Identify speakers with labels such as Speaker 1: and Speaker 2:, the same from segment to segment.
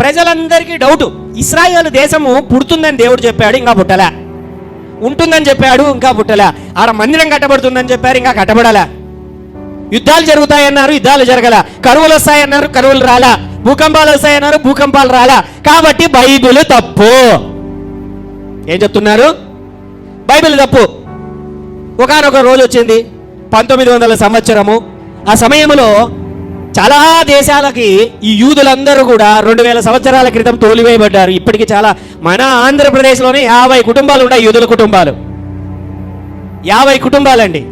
Speaker 1: ప్రజలందరికీ డౌటు, ఇశ్రాయేలు దేశము పుడుతుందని దేవుడు చెప్పాడు, ఇంకా పుట్టలే. ఉంటుందని చెప్పాడు, ఇంకా పుట్టలే. ఆడ మందిరం కట్టబడుతుందని చెప్పారు, ఇంకా కట్టబడలే. యుద్ధాలు జరుగుతాయన్నారు, యుద్ధాలు జరగల. కరువులు వస్తాయన్నారు, కరువులు రాలా. భూకంపాలు వస్తాయన్నారు, భూకంపాలు రాలా. కాబట్టి బైబిల్ తప్పు. ఏం చెప్తున్నారు? బైబిల్ తప్పు. ఒకానొక రోజు వచ్చింది 1900 సంవత్సరము. ఆ సమయంలో చాలా దేశాలకి ఈ యూదులందరూ కూడా 2000 సంవత్సరాల క్రితం తోలివేయబడ్డారు. ఇప్పటికీ చాలా, మన ఆంధ్రప్రదేశ్లోనే 50 కుటుంబాలు ఉన్నాయి, యూదుల కుటుంబాలు. 50 కుటుంబాలండి.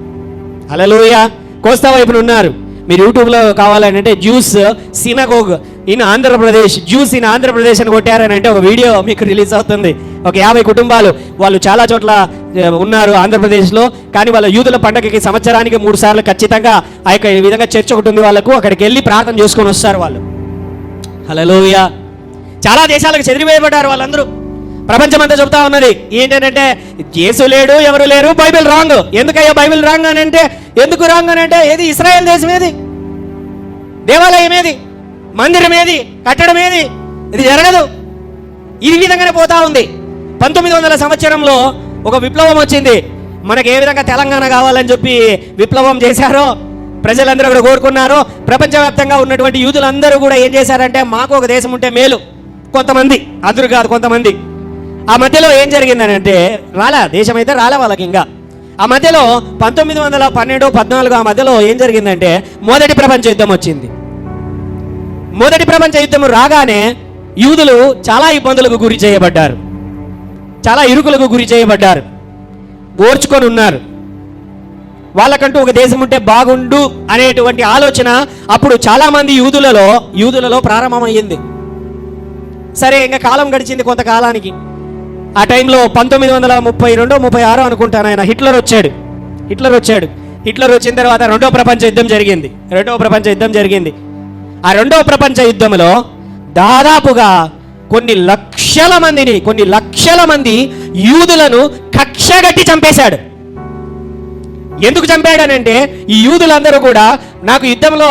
Speaker 1: హల్లెలూయా. కోస్తా వైపున ఉన్నారు. మీరు యూట్యూబ్లో కావాలంటే juice synagogue in Andhra Pradesh, juice in Andhra Pradesh అని కొట్టారని అంటే ఒక వీడియో మీకు రిలీజ్ అవుతుంది. ఒక 50 కుటుంబాలు, వాళ్ళు చాలా చోట్ల ఉన్నారు ఆంధ్రప్రదేశ్లో. కానీ వాళ్ళ యూదుల పండగకి సంవత్సరానికి 3 సార్లు ఖచ్చితంగా ఆ యొక్క ఈ విధంగా చర్చ ఒకటి ఉంది వాళ్ళకు. అక్కడికి వెళ్ళి ప్రార్థన చేసుకొని వస్తారు వాళ్ళు. హల్లెలూయా. చాలా దేశాలకు చెదిరివేయబడ్డారు వాళ్ళందరూ. ప్రపంచమంతా చెబుతా ఉన్నది ఏంటంటే యేసు లేడు, ఎవరు లేరు, బైబిల్ రాంగ్. ఎందుకయ్యా బైబిల్ రాంగ్ అని అంటే, ఎందుకు రాంగ్ అని అంటే, ఏది ఇశ్రాయేల్ దేశం ఏది, దేవాలయం ఏది, మందిరం ఏది, కట్టడం ఏది, ఇది జరగదు. ఈ విధంగానే పోతా ఉంది. 1900 సంవత్సరంలో ఒక విప్లవం వచ్చింది. మనకి ఏ విధంగా తెలంగాణ కావాలని చెప్పి విప్లవం చేశారో, ప్రజలందరూ కూడా కోరుకున్నారో, ప్రపంచవ్యాప్తంగా ఉన్నటువంటి యూదులందరూ కూడా ఏం చేశారంటే, మాకు ఒక దేశం ఉంటే మేలు. కొంతమంది, అందరూ కాదు, కొంతమంది. ఆ మధ్యలో ఏం జరిగిందని అంటే, రాలే దేశం అయితే రాలే వాళ్ళకి. ఇంకా ఆ మధ్యలో 1912, 14 ఆ మధ్యలో ఏం జరిగిందంటే, మొదటి ప్రపంచ యుద్ధం వచ్చింది. మొదటి ప్రపంచ యుద్ధం రాగానే యూదులు చాలా ఇబ్బందులకు గురి చేయబడ్డారు, చాలా ఇరుకులకు గురి చేయబడ్డారు, ఓర్చుకొని ఉన్నారు. వాళ్ళకంటూ ఒక దేశం ఉంటే బాగుండు అనేటువంటి ఆలోచన అప్పుడు చాలామంది యూదులలో ప్రారంభమయ్యింది. సరే, ఇంకా కాలం గడిచింది కొంతకాలానికి. ఆ టైంలో 1932, 36 అనుకుంటాను, ఆయన హిట్లర్ వచ్చాడు. హిట్లర్ వచ్చిన తర్వాత రెండవ ప్రపంచ యుద్ధం జరిగింది. ఆ రెండవ ప్రపంచ యుద్ధంలో దాదాపుగా కొన్ని లక్షల మంది యూదులను కక్షగట్టి చంపేశాడు. ఎందుకు చంపాడనంటే, ఈ యూదులందరూ కూడా నాకు యుద్ధంలో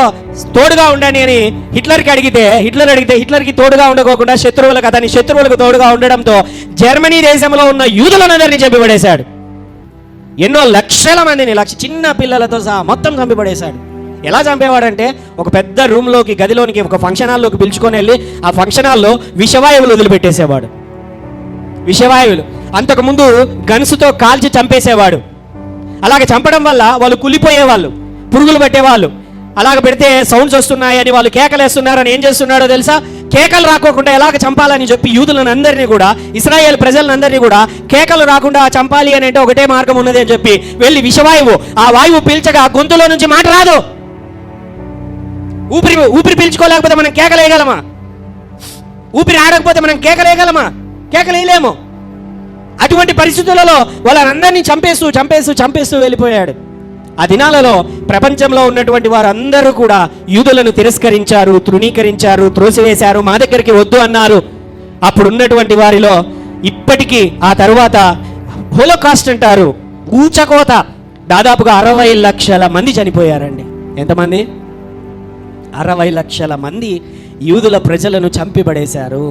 Speaker 1: తోడుగా ఉండని అని హిట్లర్కి అడిగితే హిట్లర్కి తోడుగా ఉండకోకుండా శత్రువులకు తోడుగా ఉండడంతో జర్మనీ దేశంలో ఉన్న యూదులందరినీ చంపిపడేశాడు. ఎన్నో లక్షల మందిని, చిన్న పిల్లలతో సహా మొత్తం చంపిపడేశాడు. ఎలా చంపేవాడంటే, ఒక పెద్ద రూమ్లోకి, గదిలోనికి, ఒక ఫంక్షన్ హాల్లోకి పిలుచుకొని వెళ్ళి ఆ ఫంక్షన్ హాల్లో విషవాయువులు వదిలిపెట్టేసేవాడు. విషవాయువులు. అంతకుముందు గన్సుతో కాల్చి చంపేసేవాడు. అలాగే చంపడం వల్ల వాళ్ళు కులిపోయేవాళ్ళు, పురుగులు పట్టేవాళ్ళు. అలాగ పెడితే సౌండ్స్ వస్తున్నాయని వాళ్ళు కేకలేస్తున్నారని ఏం చేస్తున్నాడో తెలుసా? కేకలు రాకోకుండా ఎలాగ చంపాలని చెప్పి యూదులను అందరినీ కూడా, ఇశ్రాయేల్ ప్రజలందరినీ కూడా కేకలు రాకుండా చంపాలి అని అంటే ఒకటే మార్గం ఉన్నది అని చెప్పి వెళ్ళి విషవాయువు, ఆ వాయువు పీల్చగా గొంతులో నుంచి మాట రాదు. ఊపిరి పీల్చుకోలేకపోతే మనం కేకలేయగలమా? ఊపిరి ఆడకపోతే మనం కేకలేయగలమా? కేకలేయలేము. అటువంటి పరిస్థితులలో వాళ్ళందరినీ చంపేస్తూ వెళ్ళిపోయాడు. ఆ దినాలలో ప్రపంచంలో ఉన్నటువంటి వారందరూ కూడా యూదులను తిరస్కరించారు, తృణీకరించారు, త్రోసివేశారు, మా దగ్గరికి వద్దు అన్నారు. అప్పుడున్నటువంటి వారిలో ఇప్పటికీ ఆ తరువాత హోలోకాస్ట్ అంటారు, ఊచకోత, దాదాపుగా 60 లక్షల మంది చనిపోయారండి. ఎంతమంది? 60 లక్షల మంది యూదుల ప్రజలను చంపిపడేశారు.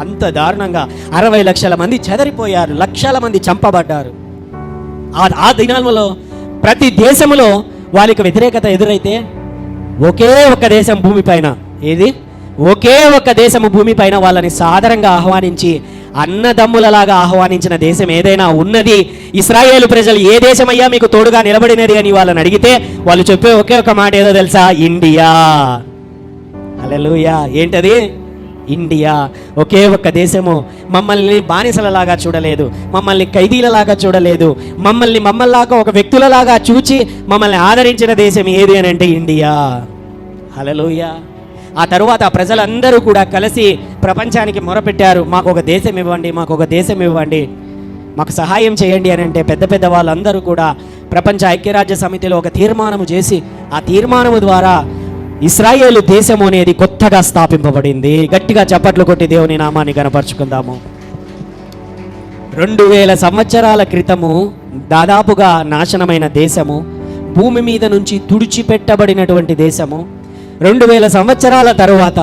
Speaker 1: అంత దారుణంగా 60 లక్షల మంది చెదరిపోయారు, లక్షల మంది చంపబడ్డారు. ఆ దినాలలో ప్రతి దేశంలో వాళ్ళకి వ్యతిరేకత ఎదురైతే ఒకే ఒక దేశం భూమిపైన, ఒకే ఒక దేశము భూమిపైన వాళ్ళని సాదరంగా ఆహ్వానించి అన్నదమ్ములలాగా ఆహ్వానించిన దేశం ఏదైనా ఉన్నది, ఇశ్రాయేలు ప్రజలు ఏ దేశమయ్యా మీకు తోడుగా నిలబడినది అని వాళ్ళని అడిగితే వాళ్ళు చెప్పే ఒకే ఒక మాట ఏదో తెలుసా? ఇండియా. హల్లెలూయా. ఏంటది? ఇండియా. ఒకే ఒక్క దేశము. మమ్మల్ని బానిసలలాగా చూడలేదు, మమ్మల్ని ఖైదీలలాగా చూడలేదు, మమ్మల్లాగా ఒక వ్యక్తులలాగా చూచి మమ్మల్ని ఆదరించిన దేశం ఏది అని అంటే ఇండియా. హల్లెలూయా. ఆ తరువాత ప్రజలందరూ కూడా కలిసి ప్రపంచానికి మొరపెట్టారు, మాకు ఒక దేశం ఇవ్వండి, మాకు సహాయం చేయండి అని అంటే పెద్ద వాళ్ళందరూ కూడా ప్రపంచ ఐక్యరాజ్య సమితిలో ఒక తీర్మానము చేసి, ఆ తీర్మానము ద్వారా ఇశ్రాయేలు దేశము అనేది కొత్తగా స్థాపింపబడింది. గట్టిగా చప్పట్లు కొట్టి దేవుని నామాన్ని కనపరుచుకుందాము. 2000 సంవత్సరాల క్రితము దాదాపుగా నాశనమైన దేశము, భూమి మీద నుంచి తుడిచిపెట్టబడినటువంటి దేశము 2000 సంవత్సరాల తరువాత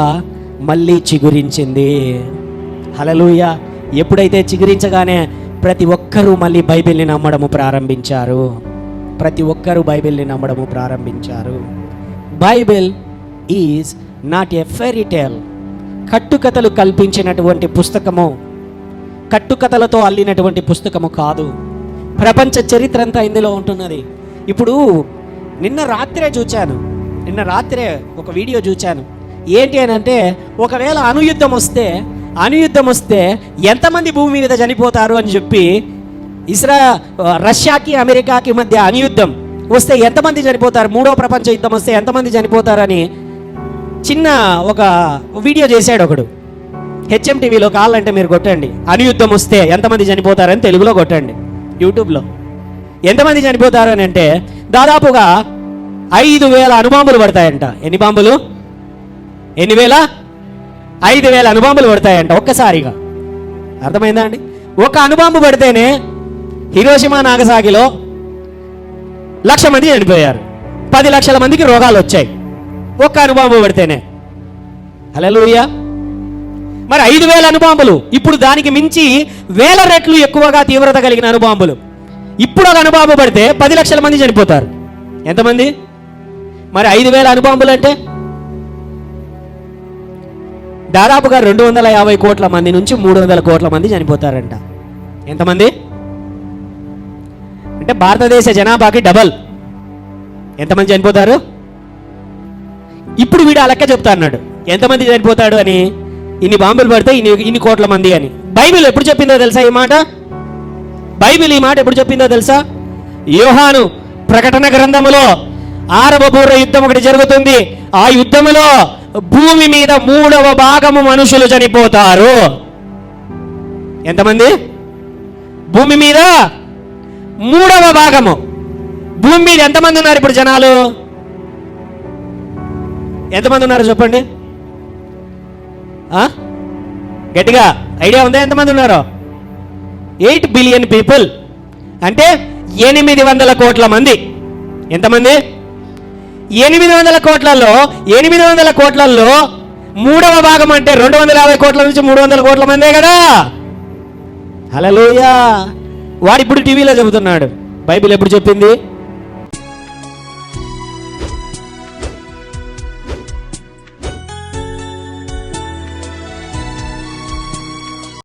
Speaker 1: మళ్ళీ చిగురించింది. హల్లెలూయా. ఎప్పుడైతే చిగురించగానే ప్రతి ఒక్కరూ మళ్ళీ బైబిల్ని నమ్మడము ప్రారంభించారు. ప్రతి ఒక్కరూ బైబిల్ని నమ్మడము ప్రారంభించారు. Bible is not a fairy tale. కట్టుకథలు కల్పించినటువంటి పుస్తకము, కట్టుకథలతో అల్లినటువంటి పుస్తకము కాదు. ప్రపంచ చరిత్ర అంతా ఇందులో ఉంటున్నది. ఇప్పుడు నిన్న రాత్రే ఒక వీడియో చూచాను. ఏంటి అని అంటే, ఒకవేళ అణుయుద్ధం వస్తే ఎంతమంది భూమి మీద చనిపోతారు అని చెప్పి, రష్యాకి అమెరికాకి మధ్య అణుయుద్ధం వస్తే ఎంతమంది చనిపోతారు, మూడో ప్రపంచ యుద్ధం వస్తే ఎంతమంది చనిపోతారని చిన్న ఒక వీడియో చేశాడు ఒకడు. హెచ్ఎం టీవీలో కావాలంటే మీరు కొట్టండి, అణుయుద్ధం వస్తే ఎంతమంది చనిపోతారని తెలుగులో కొట్టండి యూట్యూబ్లో. ఎంతమంది చనిపోతారు అని అంటే దాదాపుగా 5,000 అణుబాంబులు పడతాయంట. ఎన్ని బాంబులు? 5,000 అణుబాంబులు పడతాయంట ఒక్కసారిగా. అర్థమైందా అండి? ఒక అణుబాంబు పడితేనే హిరోషిమా నాగసాకిలో 1,00,000 మంది చనిపోయారు. 10 లక్షల మందికి రోగాలు వచ్చాయి ఒక్క అణుబాంబు పడితేనే. హల్లెలూయా. మరి 5,000 అణుబాంబులు, ఇప్పుడు దానికి మించి 1,000 రెట్లు ఎక్కువగా తీవ్రత కలిగిన అణుబాంబులు. ఇప్పుడు ఒక అణుబాంబు పడితే 10 లక్షల మంది చనిపోతారు. ఎంతమంది? మరి 5,000 అణుబాంబులు అంటే దాదాపుగా 250 కోట్ల మంది నుంచి 300 కోట్ల మంది చనిపోతారంట. ఎంతమంది అంటే భారతదేశ జనాభాకి డబల్. ఎంతమంది చనిపోతారు? ఇప్పుడు వీడు ఆ లెక్క చెప్తా అన్నాడు ఎంతమంది చనిపోతాడు అని. ఇన్ని బాంబులు పడితే ఇన్ని కోట్ల మంది అని. బైబిల్ ఎప్పుడు చెప్పిందో తెలుసా ఈ మాట? బైబిల్ ఈ మాట ఎప్పుడు చెప్పిందో తెలుసా? యోహాను ప్రకటన గ్రంథములో 6వ బూర యుద్ధం ఒకటి జరుగుతుంది. ఆ యుద్ధములో భూమి మీద 3వ భాగము మనుషులు చనిపోతారు. ఎంతమంది? భూమి మీద 3వ భాగము. భూమి మీద ఎంతమంది ఉన్నారు ఇప్పుడు జనాలు? ఎంతమంది ఉన్నారు చెప్పండి? గట్టిగా ఐడియా ఉందా ఎంతమంది ఉన్నారో? 8 బిలియన్ పీపుల్ అంటే 800 కోట్ల మంది. ఎంతమంది? 800 కోట్లలో 3వ భాగం అంటే 250 కోట్ల నుంచి 300 కోట్ల మందే కదా. హల్లెలూయా. వాడు ఇప్పుడు టీవీలో చెబుతున్నాడు. బైబిల్ ఎప్పుడు చెప్పింది?